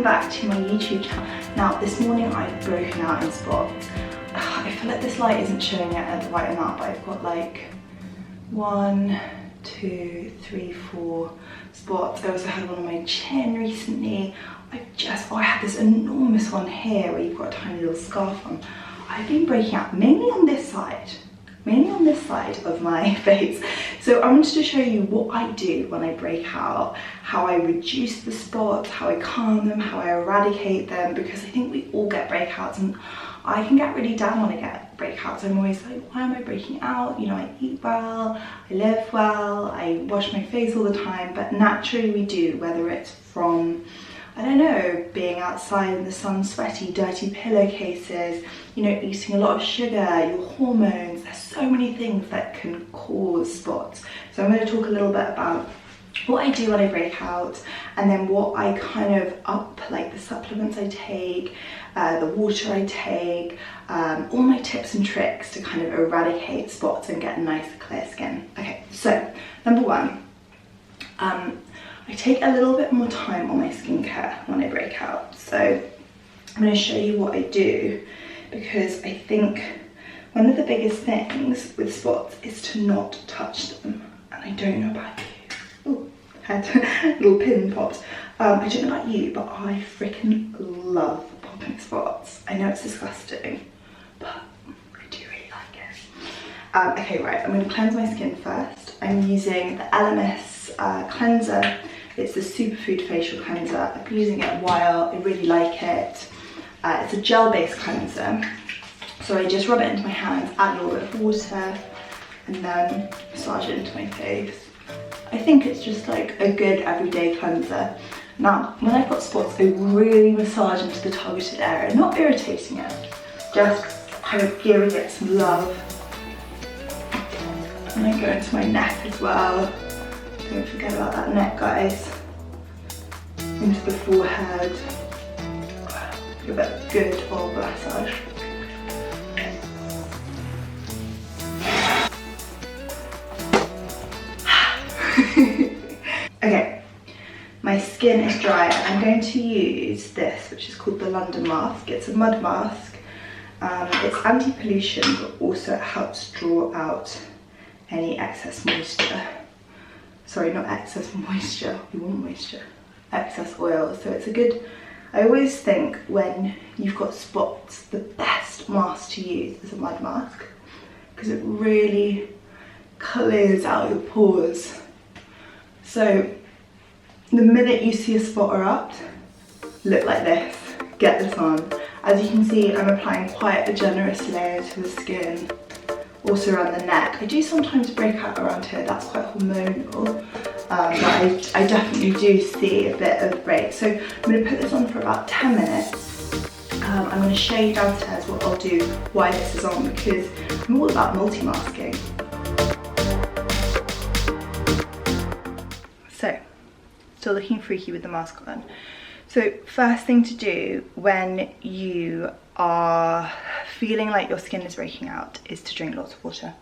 welcome back to my YouTube channel. Now this morning I've broken out in spots. I feel like this light isn't showing it at the right amount, but I've got like 1, 2, 3, 4 spots. I also had one on my chin recently. I had this enormous one here where you've got a tiny little scarf on. I've been breaking out mainly on this side of my face. So I wanted to show you what I do when I break out, how I reduce the spots, how I calm them, how I eradicate them, because I think we all get breakouts and I can get really down when I get breakouts. I'm always like, why am I breaking out? You know, I eat well, I live well, I wash my face all the time, but naturally we do, whether it's from, I don't know, being outside in the sun, sweaty, dirty pillowcases, you know, eating a lot of sugar, your hormones. There's so many things that can cause spots. So I'm going to talk a little bit about what I do when I break out, and then what I kind of up, like the supplements I take, the water I take, all my tips and tricks to kind of eradicate spots and get nice clear skin. Okay, so number one, I take a little bit more time on my skincare when I break out. So I'm going to show you what I do, because I think one of the biggest things with spots is to not touch them. And I don't know about you. Oh, had a little pin popped. I don't know about you, but I freaking love popping spots. I know it's disgusting, but I do really like it. Okay, right, I'm going to cleanse my skin first. I'm using the LMS cleanser. It's the Superfood Facial Cleanser. I've been using it a while. I really like it. It's a gel-based cleanser. So I just rub it into my hands, add a little bit of water, and then massage it into my face. I think it's just like a good everyday cleanser. Now, when I've got spots, I really massage into the targeted area, not irritating it, just kind of giving it some love. And I go into my neck as well. Don't forget about that neck, guys. Into the forehead. Give it a good old massage. Okay, my skin is dry. I'm going to use this, which is called the London mask. It's a mud mask. It's anti-pollution, but also it helps draw out any excess moisture. Sorry, not excess moisture, we want moisture. Excess oil. So it's a good, I always think when you've got spots, the best mask to use is a mud mask, because it really clears out your pores. So the minute you see a spot erupt, look like this, get this on. As you can see, I'm applying quite a generous layer to the skin, also around the neck. I do sometimes break out around here, that's quite hormonal, but I definitely do see a bit of break. So I'm going to put this on for about 10 minutes. I'm going to show you downstairs what I'll do while this is on, because I'm all about multi-masking. So, still looking freaky with the mask on. So first thing to do when you are feeling like your skin is breaking out is to drink lots of water.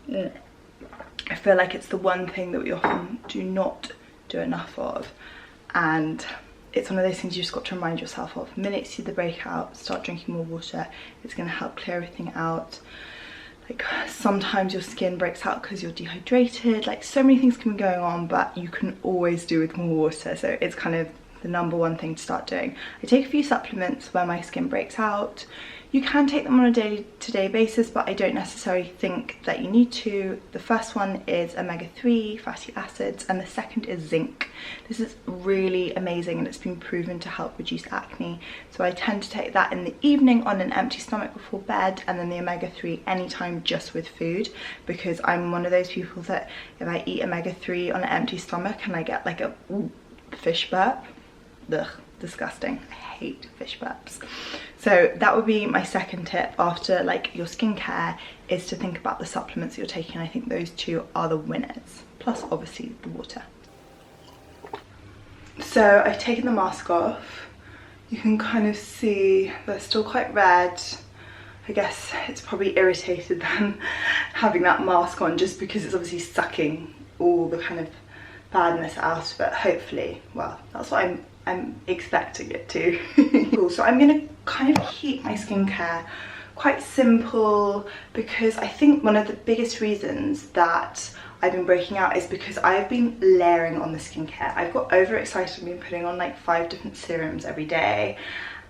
I feel like it's the one thing that we often do not do enough of, and it's one of those things you just got to remind yourself of. The minute you see the breakout, start drinking more water. It's going to help clear everything out. Like sometimes your skin breaks out because you're dehydrated, like so many things can be going on, but you can always do with more water. So it's kind of the number one thing to start doing. I take a few supplements when my skin breaks out. You can take them on a day-to-day basis, but I don't necessarily think that you need to. The first one is omega-3 fatty acids, and the second is zinc. This is really amazing, and it's been proven to help reduce acne. So I tend to take that in the evening on an empty stomach before bed, and then the omega-3 anytime just with food, because I'm one of those people that if I eat omega-3 on an empty stomach and I get like a fish burp, ugh, disgusting. I hate fish burps. So that would be my second tip after like your skincare, is to think about the supplements you're taking. I think those two are the winners, plus obviously the water. So I've taken the mask off. You can kind of see they're still quite red. I guess it's probably irritated them having that mask on, just because it's obviously sucking all the kind of badness out of it, hopefully. Well, that's what I'm expecting it to. Cool, so I'm gonna kind of keep my skincare quite simple, because I think one of the biggest reasons that I've been breaking out is because I've been layering on the skincare. I've got overexcited and been putting on like 5 different serums every day,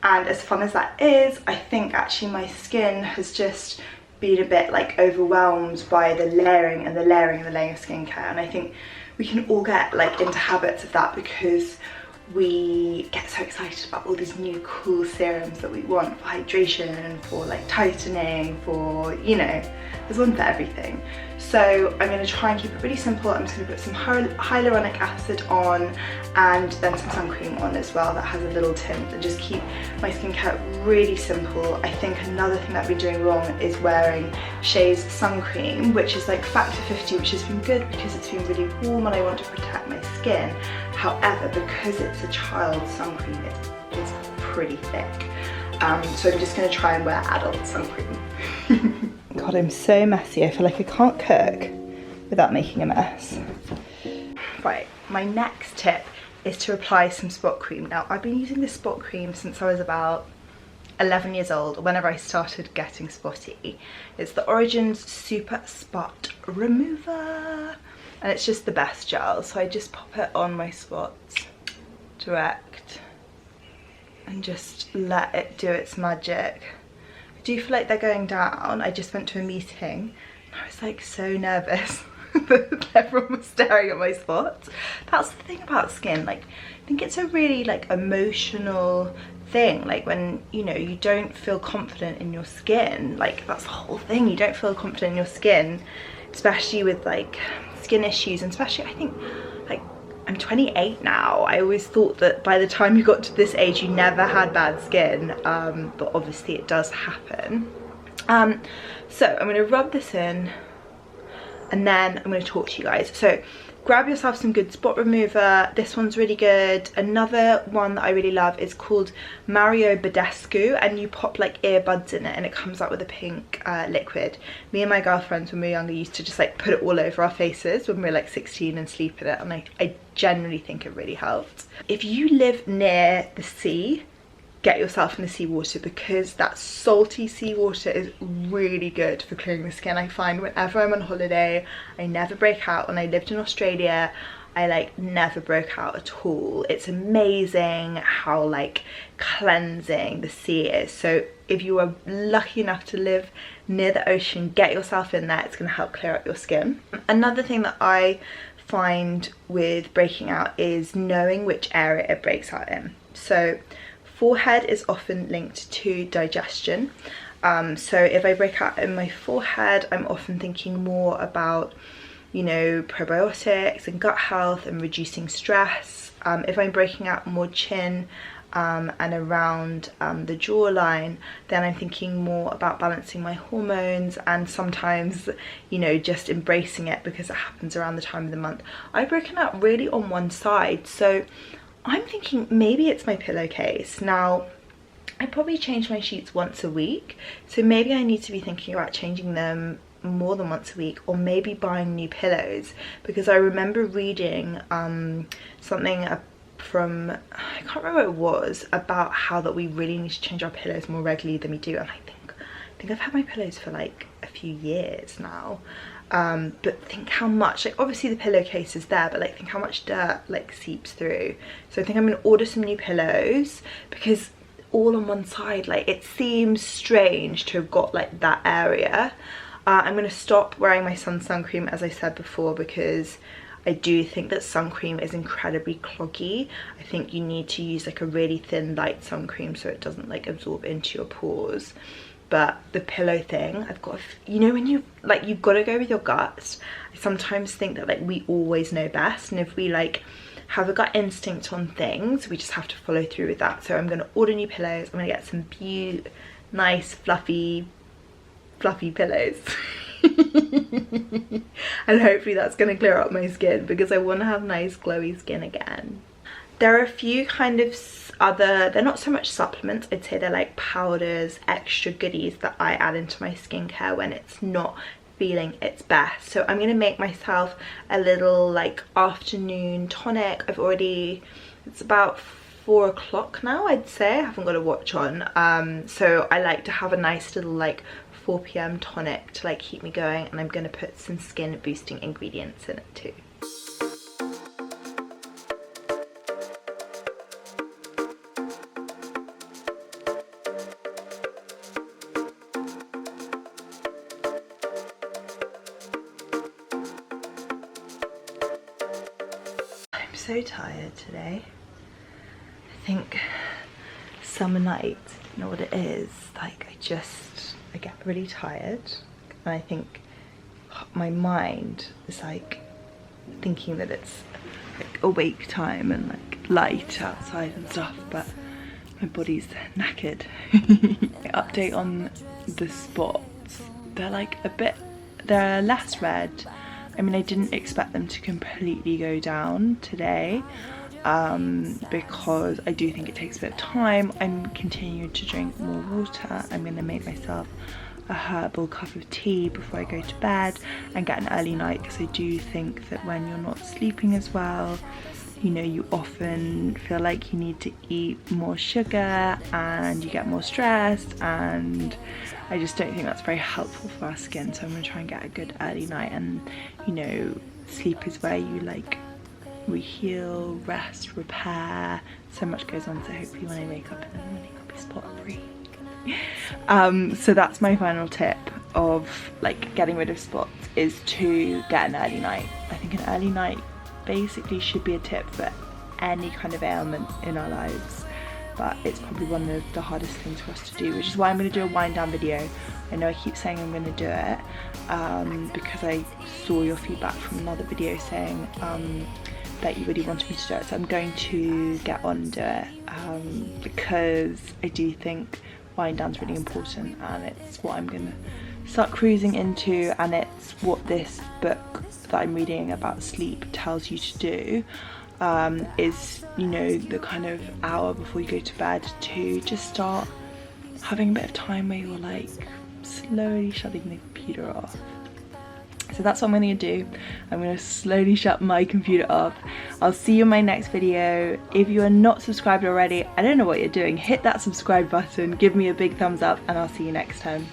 and as fun as that is, I think actually my skin has just been a bit like overwhelmed by the layering and the layering and the layering of skincare. And I think we can all get like into habits of that because we get so excited about all these new cool serums that we want for hydration, for like tightening, for, you know, there's one for everything. So I'm going to try and keep it really simple. I'm just going to put some hyaluronic acid on and then some sun cream on as well that has a little tint, and just keep my skincare really simple. I think another thing that I've been doing wrong is wearing Shea's sun cream, which is like factor 50, which has been good because it's been really warm and I want to protect my skin. However, because it's a child's sun cream, it's pretty thick. So I'm just going to try and wear adult sun cream. God, I'm so messy. I feel like I can't cook without making a mess. Right, my next tip is to apply some spot cream. Now, I've been using this spot cream since I was about 11 years old, whenever I started getting spotty. It's the Origins Super Spot Remover, and it's just the best gel. So I just pop it on my spots direct and just let it do its magic. I do feel like they're going down. I just went to a meeting and I was like so nervous that everyone was staring at my spots. That's the thing about skin, like I think it's a really like emotional thing. Like when, you know, you don't feel confident in your skin, like that's the whole thing. You don't feel confident in your skin, especially with like skin issues, and especially I think like I'm 28 now. I always thought that by the time you got to this age you never had bad skin, but obviously it does happen. So I'm going to rub this in and then I'm going to talk to you guys. So grab yourself some good spot remover. This one's really good. Another one that I really love is called Mario Badescu, and you pop like earbuds in it and it comes out with a pink liquid. Me and my girlfriends when we were younger used to just like put it all over our faces when we were like 16 and sleep in it, and I generally think it really helped. If you live near the sea, get yourself in the seawater, because that salty seawater is really good for clearing the skin. I find whenever I'm on holiday, I never break out. When I lived in Australia, I like never broke out at all. It's amazing how like cleansing the sea is. So if you are lucky enough to live near the ocean, get yourself in there. It's going to help clear up your skin. Another thing that I find with breaking out is knowing which area it breaks out in. So forehead is often linked to digestion. So if I break out in my forehead, I'm often thinking more about, you know, probiotics and gut health and reducing stress. If I'm breaking out more chin and around the jawline, then I'm thinking more about balancing my hormones and sometimes, you know, just embracing it because it happens around the time of the month. I've broken out really on one side, so I'm thinking maybe it's my pillowcase. Now, I probably change my sheets once a week, so maybe I need to be thinking about changing them more than once a week, or maybe buying new pillows, because I remember reading something from, I can't remember what it was, about how that we really need to change our pillows more regularly than we do, and I think I've had my pillows for like a few years now. But think how much, like obviously the pillowcase is there, but like think how much dirt like seeps through. So I think I'm gonna order some new pillows, because all on one side, like it seems strange to have got like that area. I'm gonna stop wearing my sun cream, as I said before, because I do think that sun cream is incredibly cloggy. I think you need to use like a really thin light sun cream so it doesn't like absorb into your pores. But the pillow thing, I've got, you know, when you like, you've got to go with your gut. I sometimes think that like we always know best, and if we like have a gut instinct on things, we just have to follow through with that. So I'm going to order new pillows. I'm going to get some nice fluffy pillows. And hopefully that's going to clear up my skin, because I want to have nice glowy skin again. There are a few kind of other, they're not so much supplements, I'd say they're like powders, extra goodies that I add into my skincare when it's not feeling its best. So I'm going to make myself a little like afternoon tonic. I've already, it's about 4 o'clock now, I'd say. I haven't got a watch on. So I like to have a nice little like 4 PM tonic to like keep me going, and I'm gonna put some skin boosting ingredients in it too. I'm so tired today. I think summer nights, you know what it is, like I get really tired, and I think my mind is like thinking that it's like awake time and like light outside and stuff, but my body's knackered. Update on the spots, they're like they're less red. I mean, I didn't expect them to completely go down today, because I do think it takes a bit of time. I'm continuing to drink more water. I'm going to make myself a herbal cup of tea before I go to bed and get an early night, because I do think that when you're not sleeping as well, you know, you often feel like you need to eat more sugar and you get more stressed, and I just don't think that's very helpful for our skin. So I'm going to try and get a good early night, and you know, sleep is where you like heal, rest, repair. So much goes on, so hopefully when I wake up in the morning I'll be spot free. So that's my final tip of like getting rid of spots, is to get an early night. I think an early night basically should be a tip for any kind of ailment in our lives, but it's probably one of the hardest things for us to do, which is why I'm going to do a wind down video. I know I keep saying I'm going to do it, because I saw your feedback from another video saying that you really wanted me to do it, so I'm going to get on and do it, because I do think wind down's really important, and it's what I'm going to start cruising into, and it's what this book that I'm reading about sleep tells you to do, is, you know, the kind of hour before you go to bed to just start having a bit of time where you're like slowly shutting the computer off. So that's what I'm going to do. I'm going to slowly shut my computer off. I'll see you in my next video. If you are not subscribed already, I don't know what you're doing. Hit that subscribe button, give me a big thumbs up, and I'll see you next time.